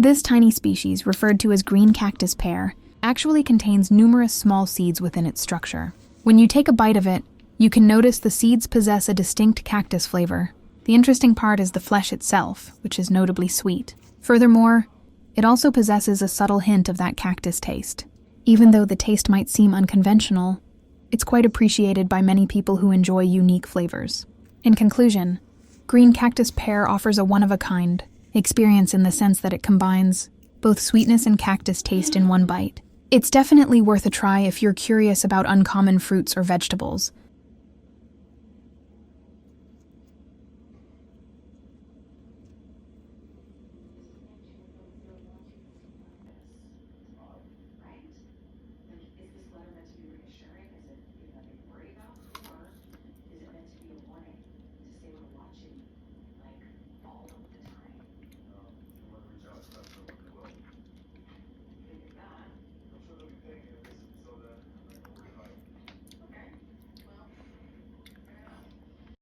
This tiny species, referred to as green cactus pear, actually contains numerous small seeds within its structure. When you take a bite of it, you can notice the seeds possess a distinct cactus flavor. The interesting part is the flesh itself, which is notably sweet. Furthermore, it also possesses a subtle hint of that cactus taste. Even though the taste might seem unconventional, it's quite appreciated by many people who enjoy unique flavors. In conclusion, green cactus pear offers a one-of-a-kind experience in the sense that it combines both sweetness and cactus taste in one bite. It's definitely worth a try if you're curious about uncommon fruits or vegetables.